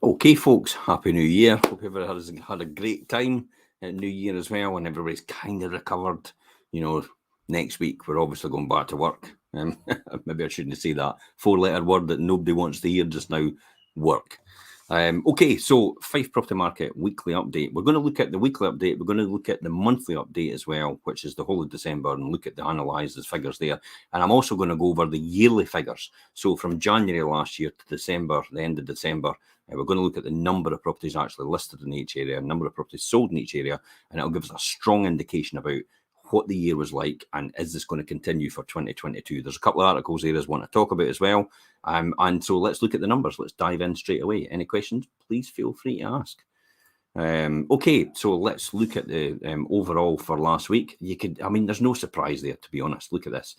Okay, folks, Happy New Year. Hope everyone has had a great time at New Year as well, and everybody's kind of recovered. You know, next week we're obviously going back to work. Maybe I shouldn't say that. Four-letter word that nobody wants to hear just now, work. Okay, so Fife Property Market weekly update. We're going to look at the weekly update. We're going to look at the monthly update as well, which is the whole of December, and look at the analysed figures there. And I'm also going to go over the yearly figures. So from January last year to December, the end of December, we're going to look at the number of properties actually listed in each area, number of properties sold in each area, and it'll give us a strong indication about what the year was like and is this going to continue for 2022. There's a couple of articles there I want to talk about as well. And so let's look at the numbers. Let's dive in straight away. Any questions, please feel free to ask. Okay, so let's look at the overall for last week. There's no surprise there, to be honest. Look at this.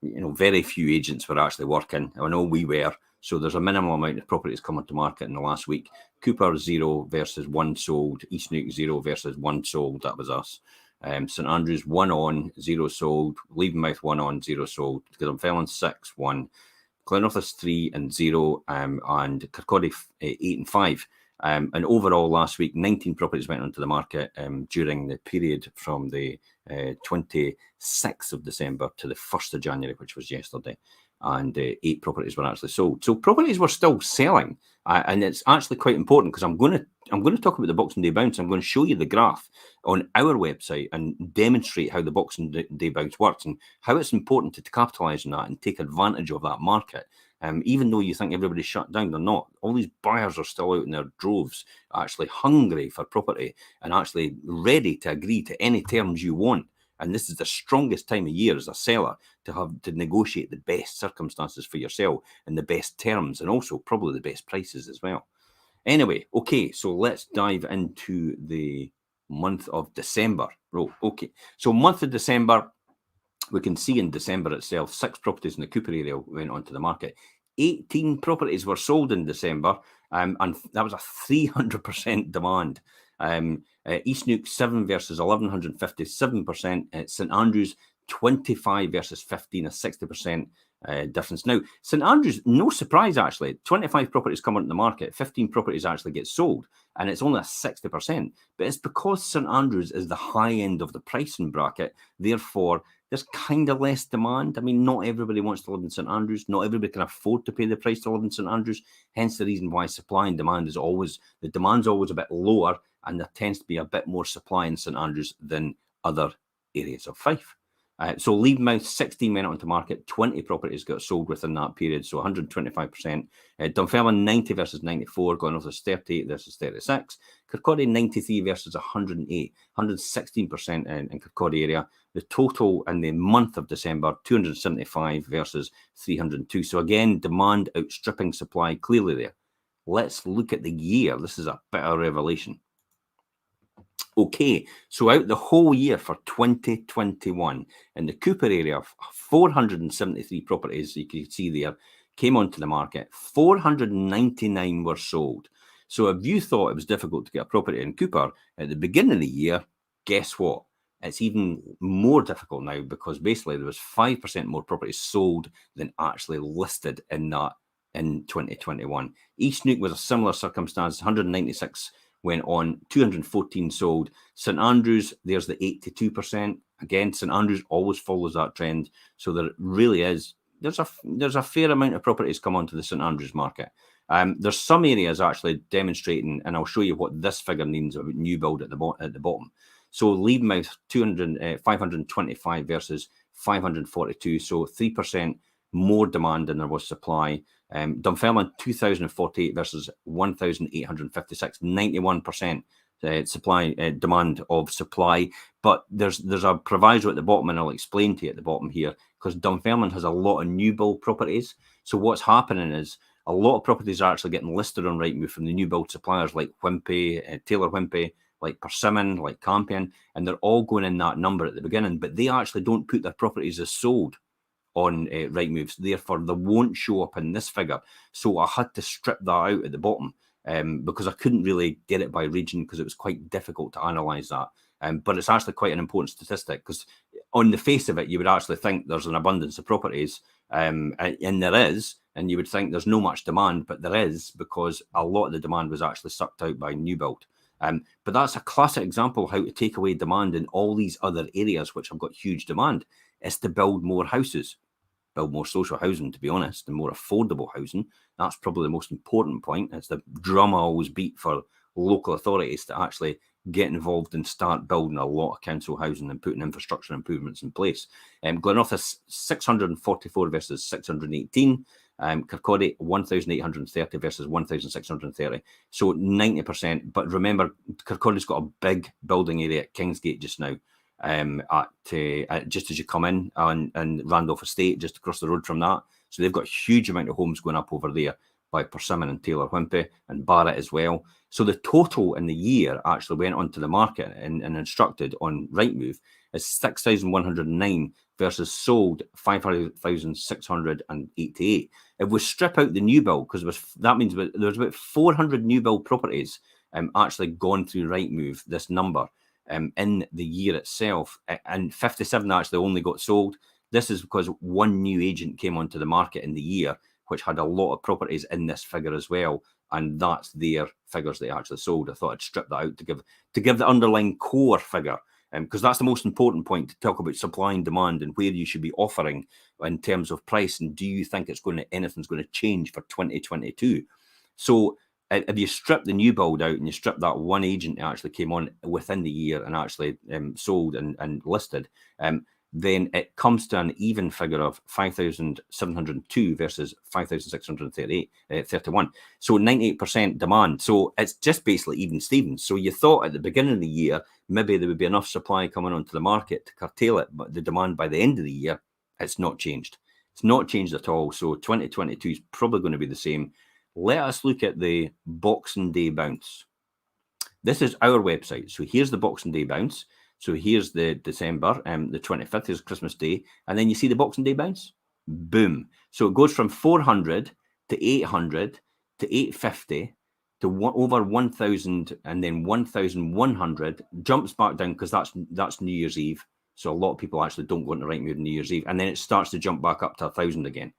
Very few agents were actually working. I know we were. So there's a minimal amount of properties coming to market in the last week. Cooper 0 versus 1 sold. East Nuke 0 versus 1 sold. That was us. St Andrews 1 on, 0 sold. Leavenmouth 1 on, 0 sold. Dunfermline 6, 1. Glenrothes 3 and 0. And Kirkcaldy 8 and 5. And overall last week, 19 properties went onto the market during the period from the 26th of December to the 1st of January, which was yesterday. And 8 properties were actually sold. So properties were still selling, and it's actually quite important because I'm going to talk about the Boxing Day bounce. I'm going to show you the graph on our website and demonstrate how the Boxing Day bounce works and how it's important to capitalise on that and take advantage of that market. Even though you think everybody's shut down, they're not. All these buyers are still out in their droves, actually hungry for property and actually ready to agree to any terms you want. And this is the strongest time of year as a seller to have to negotiate the best circumstances for yourself and the best terms and also probably the best prices as well. Anyway, okay, so let's dive into the month of December. Okay, so month of December, we can see in December itself, 6 properties in the Cooper area went onto the market. 18 properties were sold in December, and that was a 300% demand. East Nuke 7 versus 1157%. St Andrews 25 versus 15, a 60% difference. Now, St Andrews, no surprise actually, 25 properties come onto the market, 15 properties actually get sold, and it's only a 60%. But it's because St Andrews is the high end of the pricing bracket, therefore there's kind of less demand. I mean, not everybody wants to live in St Andrews. Not everybody can afford to pay the price to live in St Andrews. Hence the reason why supply and demand is always, the demand's always a bit lower, and there tends to be a bit more supply in St Andrews than other areas of Fife. So Leavenmouth 16 went onto market, 20 properties got sold within that period, so 125%. Dunfermline 90 versus 94, Glenrothes 38 versus 36. Kirkcaldy 93 versus 108, 116% in Kirkcaldy area. The total in the month of December, 275 versus 302. So again, demand outstripping supply clearly there. Let's look at the year. This is a bit of a revelation. Okay, so out the whole year for 2021, in the Cooper area, 473 properties, you can see there, came onto the market. 499 were sold. So if you thought it was difficult to get a property in Cooper at the beginning of the year, guess what? It's even more difficult now because basically there was 5% more properties sold than actually listed in 2021. East Nuke was a similar circumstance, 196 went on, 214 sold. St Andrews, there's the 82%. Again, St Andrews always follows that trend. So there really is, there's a fair amount of properties come onto the St Andrews market. There's some areas actually demonstrating, and I'll show you what this figure means about new build at the bottom. So Leavenmouth 525 versus 542, so 3% more demand than there was supply. Dunfermline 2,048 versus 1,856, 91% supply demand of supply. But there's a proviso at the bottom, and I'll explain to you at the bottom here, because Dunfermline has a lot of new build properties. So what's happening is a lot of properties are actually getting listed on Rightmove from the new build suppliers like Wimpey, Taylor Wimpey, like Persimmon, like Campion, and they're all going in that number at the beginning, but they actually don't put their properties as sold on Rightmove, therefore they won't show up in this figure. So I had to strip that out at the bottom because I couldn't really get it by region because it was quite difficult to analyse that. But it's actually quite an important statistic because on the face of it, you would actually think there's an abundance of properties, and there is, And you would think there's no much demand, but there is, because a lot of the demand was actually sucked out by new build. But that's a classic example of how to take away demand in all these other areas which have got huge demand, is to build more houses, build more social housing, to be honest, and more affordable housing. That's probably the most important point. It's the drum I always beat for local authorities to actually get involved and start building a lot of council housing and putting infrastructure improvements in place. Glenorth is 644 versus 618. Kirkcaldy 1,830 versus 1,630. So 90%. But remember, Kirkcaldy's got a big building area at Kingsgate just now. Just as you come in, and Randolph Estate just across the road from that. So they've got a huge amount of homes going up over there by Persimmon and Taylor Wimpey and Barrett as well. So the total in the year actually went onto the market and instructed on Rightmove is 6,109 versus sold 5,688. If we strip out the new build, because that means there's about 400 new build properties actually gone through Rightmove, this number, in the year itself, and 57 actually only got sold. This is because one new agent came onto the market in the year, which had a lot of properties in this figure as well, and that's their figures they actually sold. I thought I'd strip that out to give the underlying core figure, because that's the most important point, to talk about supply and demand and where you should be offering in terms of price, and do you think anything's going to change for 2022? So if you strip the new build out and you strip that one agent that actually came on within the year and actually sold and listed, then it comes to an even figure of 5,702 versus 5,631. So 98% demand. So it's just basically even Stevens. So you thought at the beginning of the year, maybe there would be enough supply coming onto the market to curtail it, but the demand by the end of the year, it's not changed. It's not changed at all. So 2022 is probably going to be the same. Let us look at the Boxing Day bounce. This is our website. So here's the Boxing Day bounce. So here's the December, the 25th is Christmas Day. And then you see the Boxing Day bounce. Boom. So it goes from 400 to 800 to 850 to over 1,000 and then 1,100. Jumps back down because that's New Year's Eve. So a lot of people actually don't go into Rightmove on New Year's Eve. And then it starts to jump back up to 1,000 again.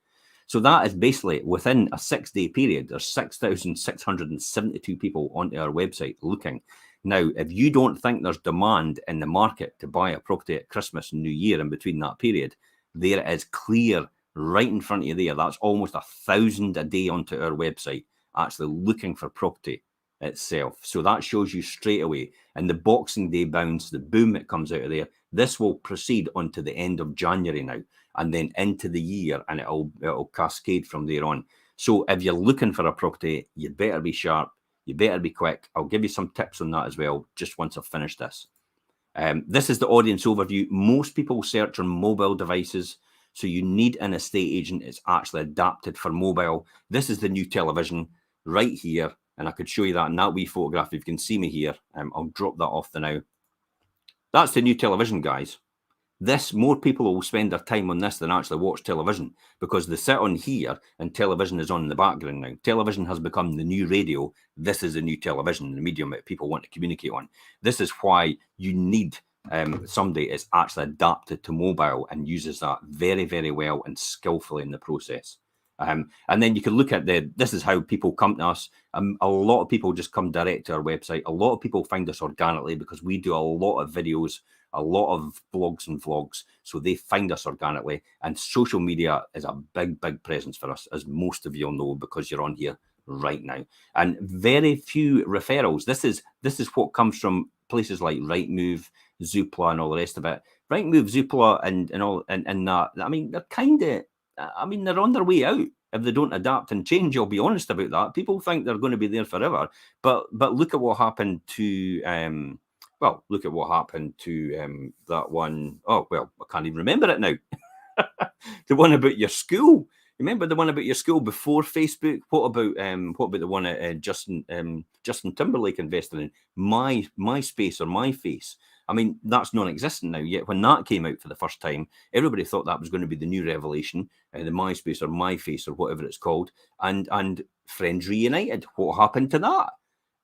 So that is basically within a 6-day period, there's 6,672 people onto our website looking. Now, if you don't think there's demand in the market to buy a property at Christmas and New Year in between that period, there it is clear right in front of you there. That's almost 1,000 a day onto our website actually looking for property itself. So that shows you straight away. And the Boxing Day bounce, the boom that comes out of there, this will proceed onto the end of January now and then into the year, and it'll cascade from there on. So if you're looking for a property, you better be sharp. You better be quick. I'll give you some tips on that as well, just once I've finished this. This is the audience overview. Most people search on mobile devices, so you need an estate agent that's actually adapted for mobile. This is the new television right here, and I could show you that in that wee photograph. If you can see me here, I'll drop that off the now. That's the new television, guys. More people will spend their time on this than actually watch television, because they sit on here and television is on in the background now. Television has become the new radio. This is the new television, the medium that people want to communicate on. This is why you need somebody that's actually adapted to mobile and uses that very, very well and skillfully in the process. And then you can look at this is how people come to us. A lot of people just come direct to our website. A lot of people find us organically because we do a lot of videos, a lot of blogs and vlogs. So they find us organically, and social media is a big, big presence for us, as most of you'll know because you're on here right now. And very few referrals. This is what comes from places like Rightmove, Zoopla, and all the rest of it. Rightmove, Zoopla, and that. I mean, they're on their way out if they don't adapt and change. I'll be honest about that. People think they're going to be there forever, but look at what happened to that one. Oh well, I can't even remember it now. The one about your school. Remember the one about your school before Facebook? What about the one at Justin Timberlake invested in? MySpace or My Face? I mean, that's non-existent now. Yet when that came out for the first time, everybody thought that was going to be the new revelation, the MySpace or My Face or whatever it's called. And Friends Reunited. What happened to that?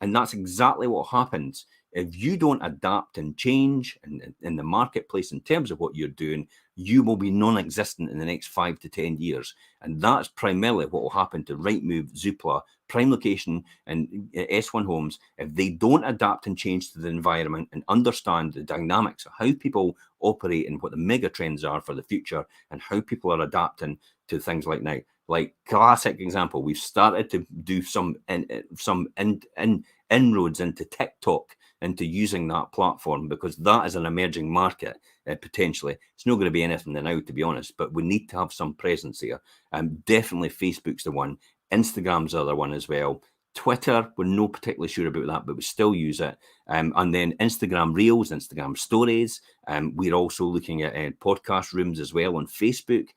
And that's exactly what happens if you don't adapt and change in the marketplace in terms of what you're doing, you will be non-existent in the next 5 to 10 years. And that's primarily what will happen to Rightmove, Zoopla, Prime Location, and S1 Homes. If they don't adapt and change to the environment and understand the dynamics of how people operate and what the mega trends are for the future and how people are adapting to things like now. Like classic example, we've started to do some inroads into TikTok, into using that platform, because that is an emerging market potentially. It's not going to be anything now, to be honest, but we need to have some presence here. Definitely Facebook's the one. Instagram's the other one as well. Twitter, we're not particularly sure about that, but we still use it. And then Instagram Reels, Instagram Stories. We're also looking at podcast rooms as well on Facebook.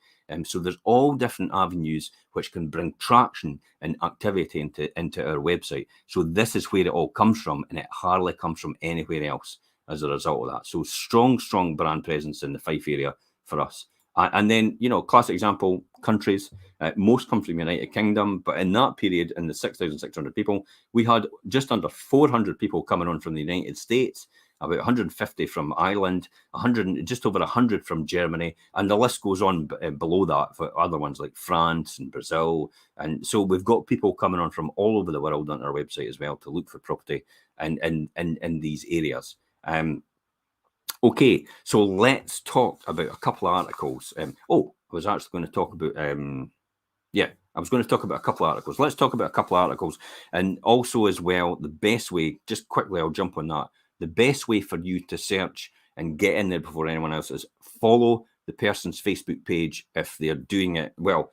So there's all different avenues which can bring traction and activity into our website. So this is where it all comes from, and it hardly comes from anywhere else as a result of that. So strong brand presence in the Fife area for us. And then, classic example, countries. Most come from the United Kingdom, but in that period, in the 6,600 people, we had just under 400 people coming on from the United States, about 150 from Ireland, just over 100 from Germany, and the list goes on below that for other ones like France and Brazil. And so we've got people coming on from all over the world on our website as well to look for property in these areas. Okay, so let's talk about a couple of articles. I was actually going to talk about, I was going to talk about a couple of articles. Let's talk about a couple of articles. And also as well, the best way, just quickly, I'll jump on that. The best way for you to search and get in there before anyone else is follow the person's Facebook page if they're doing it well.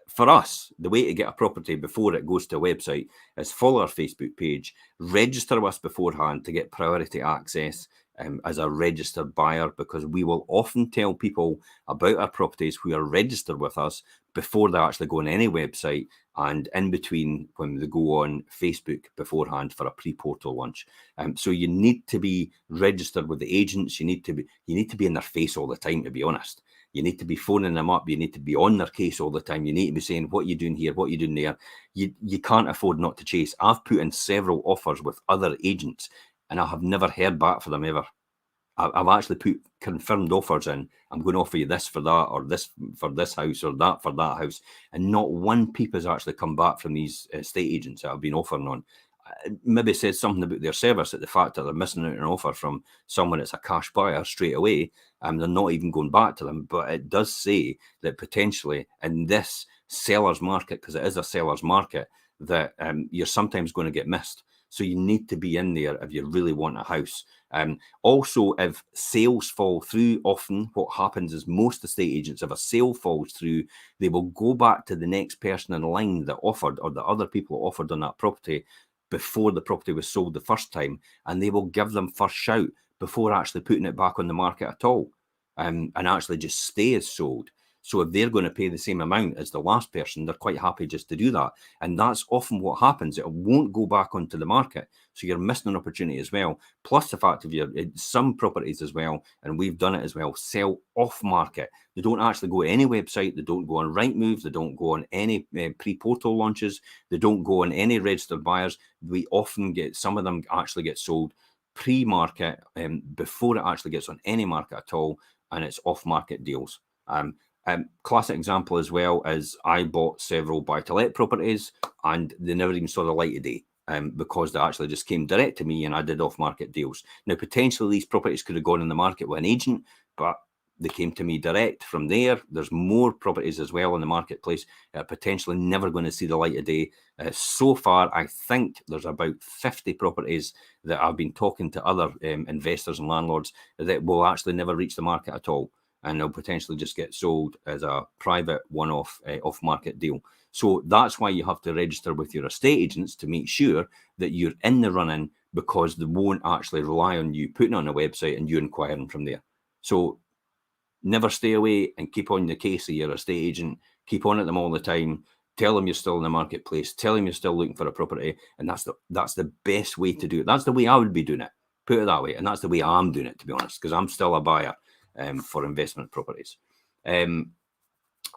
For us, the way to get a property before it goes to a website is follow our Facebook page, register with us beforehand to get priority access as a registered buyer, because we will often tell people about our properties who are registered with us before they actually go on any website, and in between when they go on Facebook beforehand for a pre-portal launch. So you need to be registered with the agents. You need to be in their face all the time, to be honest. You need to be phoning them up. You need to be on their case all the time. You need to be saying, what are you doing here? What are you doing there? You can't afford not to chase. I've put in several offers with other agents, and I have never heard back from them ever. I've actually put confirmed offers in. I'm going to offer you this for that, or this for this house, or that for that house. And not one peep has actually come back from these estate agents that I've been offering on. Maybe says something about their service, at the fact that they're missing out on an offer from someone that's a cash buyer straight away, and they're not even going back to them. But it does say that potentially in this seller's market, because it is a seller's market, that you're sometimes going to get missed. So you need to be in there if you really want a house. Also, if sales fall through, often what happens is most estate agents, if a sale falls through, they will go back to the next person in line that offered, or the other people offered on that property before the property was sold the first time, and they will give them first shout before actually putting it back on the market at all, and actually just stay as sold. So if they're going to pay the same amount as the last person, they're quite happy just to do that. And that's often what happens. It won't go back onto the market. So you're missing an opportunity as well. Plus the fact of some properties as well, and we've done it as well, sell off market. They don't actually go to any website. They don't go on Rightmove. They don't go on any pre-portal launches. They don't go on any registered buyers. We often get, some of them actually get sold pre-market before it actually gets on any market at all. And it's off-market deals. Classic example as well is I bought several buy-to-let properties and they never even saw the light of day because they actually just came direct to me and I did off-market deals. Now, potentially these properties could have gone in the market with an agent, but they came to me direct from there. There's more properties as well in the marketplace potentially never going to see the light of day. So far, I think there's about 50 properties that I've been talking to other investors and landlords that will actually never reach the market at all. And they'll potentially just get sold as a private one-off off-market deal. So that's why you have to register with your estate agents to make sure that you're in the running, because they won't actually rely on you putting on a website and you inquiring from there. So never stay away and keep on the case of your estate agent. Keep on at them all the time. Tell them you're still in the marketplace. Tell them you're still looking for a property. And that's the best way to do it. That's the way I would be doing it. Put it that way. And that's the way I'm doing it, to be honest, because I'm still a buyer. For investment properties.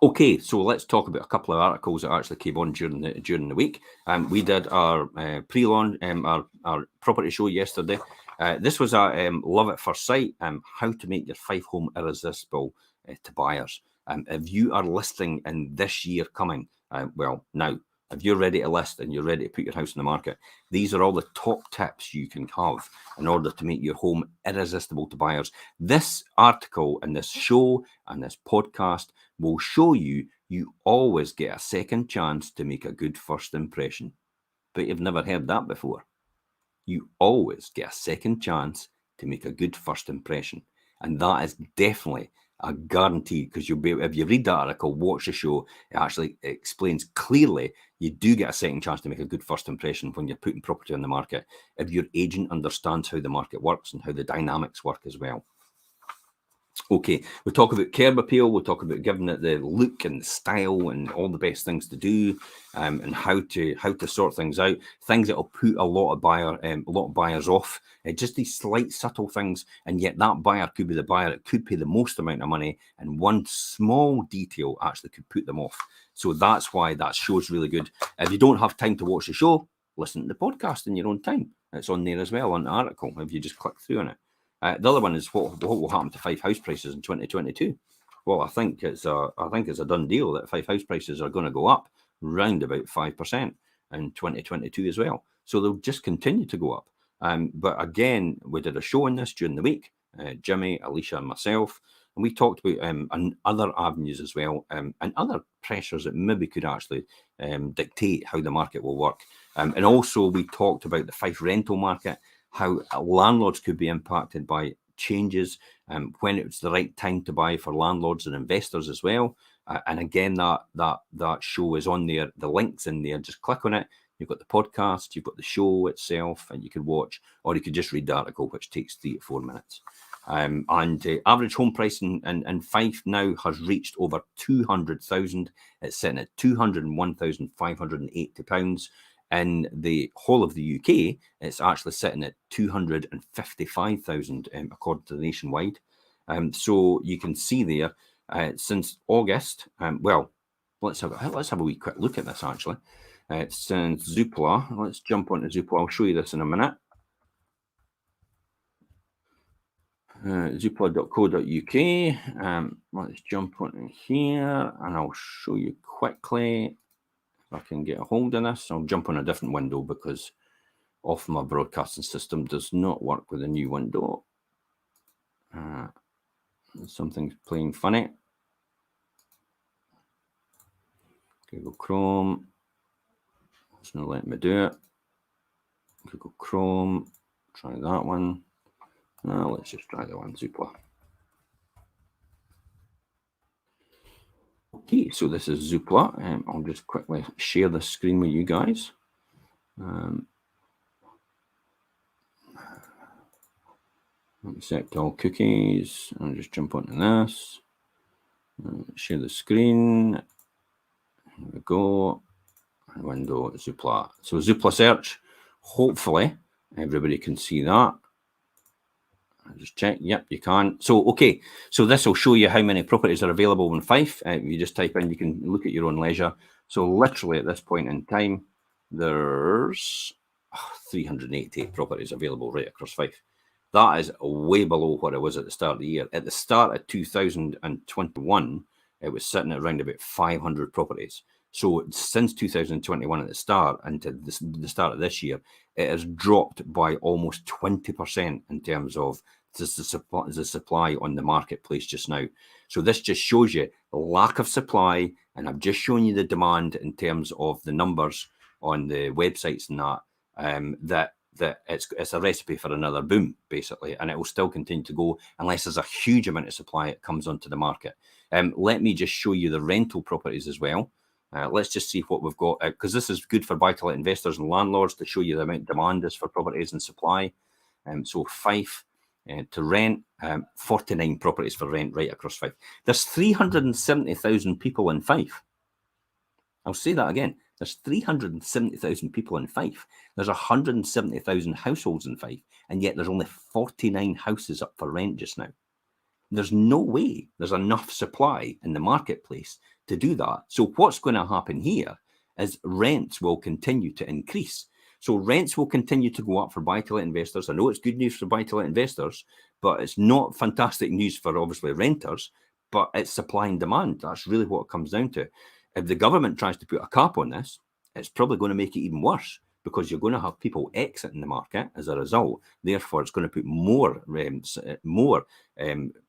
Okay, so let's talk about a couple of articles that actually came on during the week. We did our pre-launch, our property show yesterday, This was a love at first sight, how to make your Fife home irresistible to buyers. If you are listing in this year coming, well, now, if you're ready to list and you're ready to put your house in the market, these are all the top tips you can have in order to make your home irresistible to buyers. This article and this show and this podcast will show you always get a second chance to make a good first impression. But you've never heard that before. You always get a second chance to make a good first impression. And that is definitely a guarantee, because you'll be, if you read that article, watch the show, it actually explains clearly you do get a second chance to make a good first impression when you're putting property on the market, if your agent understands how the market works and how the dynamics work as well. Okay, we'll talk about curb appeal, we'll talk about giving it the look and the style and all the best things to do, and how to sort things out, things that will put a lot of buyers off, just these slight subtle things, and yet that buyer could be the buyer that could pay the most amount of money, and one small detail actually could put them off. So that's why that show's really good. If you don't have time to watch the show, listen to the podcast in your own time. It's on there as well, on the article, if you just click through on it. The other one is what will happen to Fife house prices in 2022. Well, I think it's a done deal that Fife house prices are going to go up round about 5% in 2022 as well. So they'll just continue to go up. But again, we did a show on this during the week, Jimmy, Alicia, and myself, and we talked about other avenues as well, and other pressures that maybe could actually dictate how the market will work. And also we talked about the Fife rental market, how landlords could be impacted by changes, when it's the right time to buy for landlords and investors as well. And again, that show is on there. The link's in there. Just click on it. You've got the podcast, you've got the show itself, and you could watch, or you could just read the article, which takes 3 to 4 minutes. And average home price in Fife now has reached over 200,000. It's sitting at £201,580. In the whole of the UK, it's actually sitting at 255,000, according to the Nationwide. So you can see there, since August. Well, let's have a wee quick look at this actually. Since Zoopla, let's jump onto Zoopla. I'll show you this in a minute. Zoopla.co.uk. Let's jump onto here, and I'll show you quickly. I can get a hold of this. I'll jump on a different window because off my broadcasting system does not work with a new window. Something's playing funny. Google Chrome. It's not letting me do it. Google Chrome. Try that one. Now let's just try the one, Zoopla. Okay, so this is Zoopla. I'll just quickly share the screen with you guys. Accept all cookies. I'll just jump onto this. Share the screen. Here we go. Window, Zoopla. So Zoopla search. Hopefully everybody can see that. I'll just check. Yep, you can. So, okay. So this will show you how many properties are available in Fife. You just type in, you can look at your own leisure. So literally at this point in time, there's 388 properties available right across Fife. That is way below what it was at the start of the year. At the start of 2021, it was sitting at around about 500 properties. So since 2021 at the start and to the start of this year, it has dropped by almost 20% in terms of the supply on the marketplace just now. So this just shows you the lack of supply, and I've just shown you the demand in terms of the numbers on the websites and that it's a recipe for another boom, basically, and it will still continue to go unless there's a huge amount of supply that comes onto the market. Let me just show you the rental properties as well. Let's just see what we've got, because this is good for buy-to-let investors and landlords to show you the amount of demand is for properties and supply. So Fife to rent, 49 properties for rent right across Fife. There's 370,000 people in Fife. I'll say that again. There's 370,000 people in Fife. There's 170,000 households in Fife, and yet there's only 49 houses up for rent just now. There's no way there's enough supply in the marketplace to do that. So what's going to happen here is rents will continue to increase. So rents will continue to go up for buy-to-let investors. I know it's good news for buy-to-let investors, but it's not fantastic news for obviously renters, but it's supply and demand. That's really what it comes down to. If the government tries to put a cap on this, it's probably going to make it even worse, because you're going to have people exiting the market as a result. Therefore, it's going to put more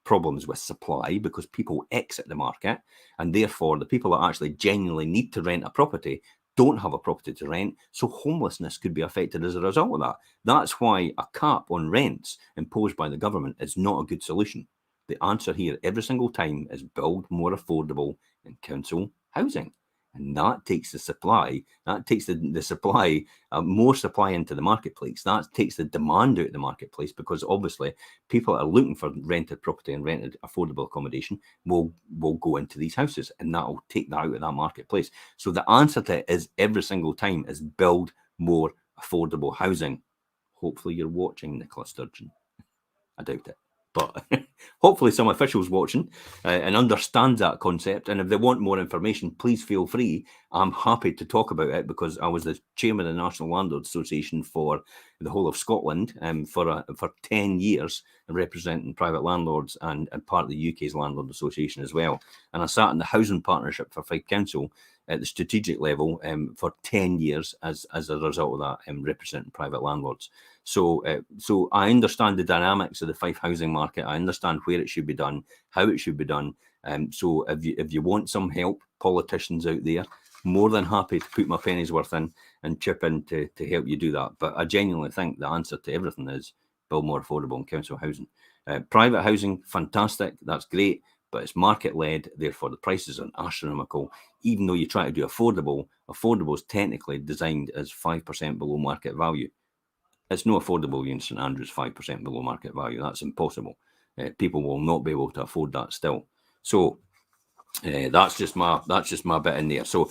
problems with supply, because people exit the market, and therefore the people that actually genuinely need to rent a property don't have a property to rent. So homelessness could be affected as a result of that. That's why a cap on rents imposed by the government is not a good solution. The answer here every single time is build more affordable and council housing. And that takes the supply, that takes the supply, more supply into the marketplace. That takes the demand out of the marketplace, because obviously people that are looking for rented property and rented affordable accommodation will go into these houses, and that will take that out of that marketplace. So the answer to it is every single time is build more affordable housing. Hopefully you're watching, Nicola Sturgeon. I doubt it. But hopefully some officials watching and understand that concept. And if they want more information, please feel free. I'm happy to talk about it, because I was the chairman of the National Landlords Association for the whole of Scotland for 10 years, representing private landlords and part of the UK's Landlord Association as well. And I sat in the Housing Partnership for Fife Council at the strategic level for 10 years as a result of that, representing private landlords. So I understand the dynamics of the Fife housing market. I understand where it should be done, how it should be done. So if you want some help, politicians out there, more than happy to put my pennies worth in and chip in to help you do that. But I genuinely think the answer to everything is build more affordable and council housing. Private housing, fantastic, that's great, but it's market-led, therefore the prices are astronomical. Even though you try to do affordable is technically designed as 5% below market value. It's no affordable in St Andrews 5% below market value. That's impossible. People will not be able to afford that still. So that's just my bit in there. So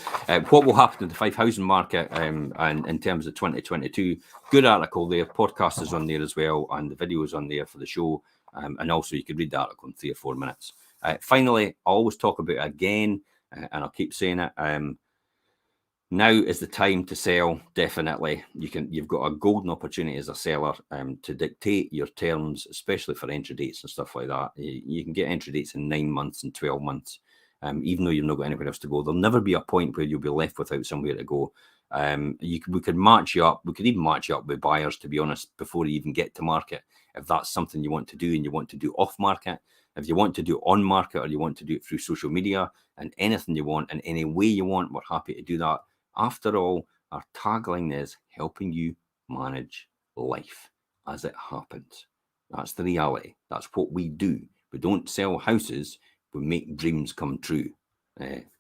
what will happen to the Fife housing market and in terms of 2022? Good article there. Podcast is on there as well, and the video is on there for the show. And also you could read the article in 3 or 4 minutes. Finally, I always talk about it again, and I'll keep saying it. Now is the time to sell. Definitely, you've got a golden opportunity as a seller to dictate your terms, especially for entry dates and stuff like that. You can get entry dates in 9 months and 12 months, even though you've not got anywhere else to go. There'll never be a point where you'll be left without somewhere to go. We could match you up. We could even match you up with buyers, to be honest, before you even get to market. If that's something you want to do and you want to do off market, if you want to do on market, or you want to do it through social media, and anything you want in any way you want, we're happy to do that. After all, our tagline is helping you manage life as it happens. That's the reality. That's what we do. We don't sell houses. We make dreams come true.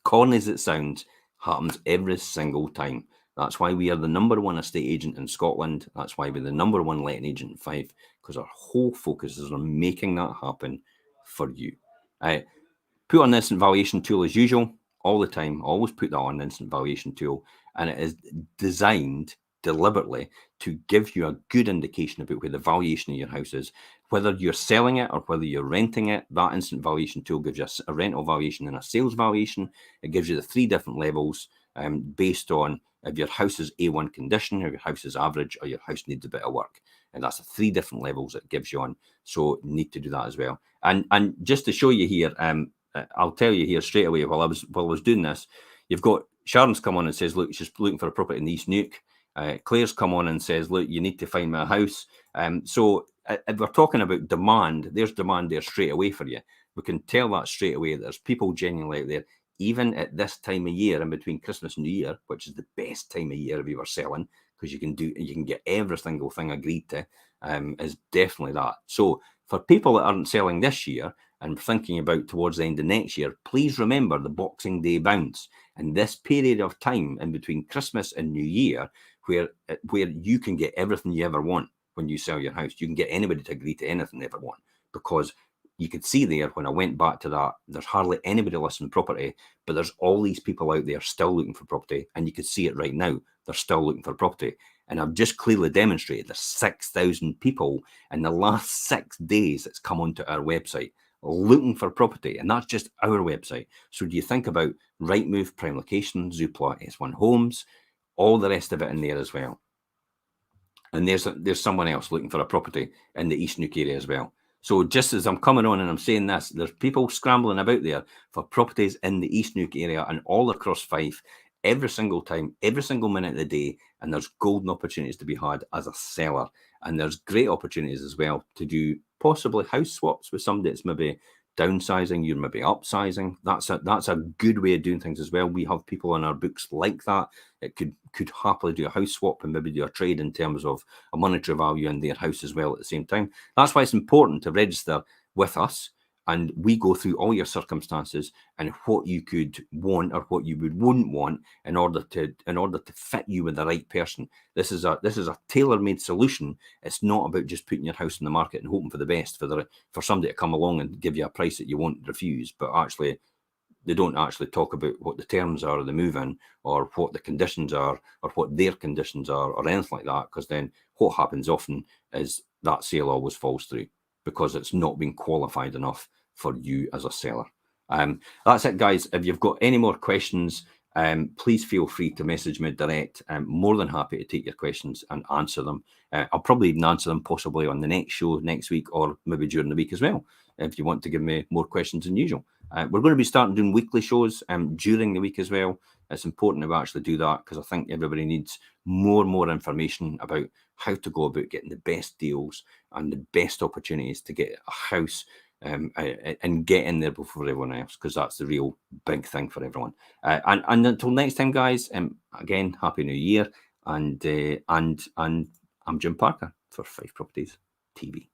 Corny as it sounds, happens every single time. That's why we are the #1 estate agent in Scotland. That's why we're the #1 letting agent in Fife, because our whole focus is on making that happen for you. Put on the instant valuation tool as usual. All the time, always put that on the instant valuation tool, and it is designed deliberately to give you a good indication about where the valuation of your house is, whether you're selling it or whether you're renting it. That instant valuation tool gives you a rental valuation and a sales valuation. It gives you the 3 different levels based on if your house is A1 condition, or your house is average, or your house needs a bit of work. And that's the 3 different levels it gives you on. So you need to do that as well. And just to show you here, I'll tell you here straight away while I was doing this, you've got Sharon's come on and says, look, she's looking for a property in East Neuk. Claire's come on and says, look, you need to find me a house. So if we're talking about demand, there's demand there straight away for you. We can tell that straight away. There's people genuinely out there, even at this time of year, in between Christmas and New Year, which is the best time of year if you were selling, because you can get every single thing agreed to, is definitely that. So for people that aren't selling this year and thinking about towards the end of next year, please remember the Boxing Day bounce and this period of time in between Christmas and New Year, where you can get everything you ever want when you sell your house. You can get anybody to agree to anything they ever want, because you could see there when I went back to that, there's hardly anybody listing property, but there's all these people out there still looking for property, and you could see it right now. They're still looking for property. And I've just clearly demonstrated there's 6,000 people in the last 6 days that's come onto our website looking for property, and that's just our website. So do you think about Rightmove, Prime Location, Zoopla, S1 Homes, all the rest of it in there as well? And there's someone else looking for a property in the East Neuk area as well. So just as I'm coming on and I'm saying this, there's people scrambling about there for properties in the East Neuk area and all across Fife every single time, every single minute of the day. And there's golden opportunities to be had as a seller. And there's great opportunities as well to do possibly house swaps with somebody that's maybe downsizing, you're maybe upsizing. That's a good way of doing things as well. We have people on our books like that. It could happily do a house swap and maybe do a trade in terms of a monetary value in their house as well at the same time. That's why it's important to register with us, and we go through all your circumstances and what you could want or what you wouldn't want in order to fit you with the right person. This is a tailor-made solution. It's not about just putting your house in the market and hoping for the best for somebody to come along and give you a price that you won't refuse, but actually they don't actually talk about what the terms are of the move-in or what the conditions are or what their conditions are or anything like that, because then what happens often is that sale always falls through because it's not been qualified enough for you as a seller. That's it, guys. If you've got any more questions, please feel free to message me direct. I'm more than happy to take your questions and answer them. I'll probably even answer them possibly on the next show next week or maybe during the week as well, if you want to give me more questions than usual. We're going to be starting doing weekly shows during the week as well. It's important to actually do that because I think everybody needs more information about how to go about getting the best deals and the best opportunities to get a house and get in there before everyone else, because that's the real big thing for everyone. And until next time, guys, again, Happy New Year. And I'm Jim Parker for Fife Properties TV.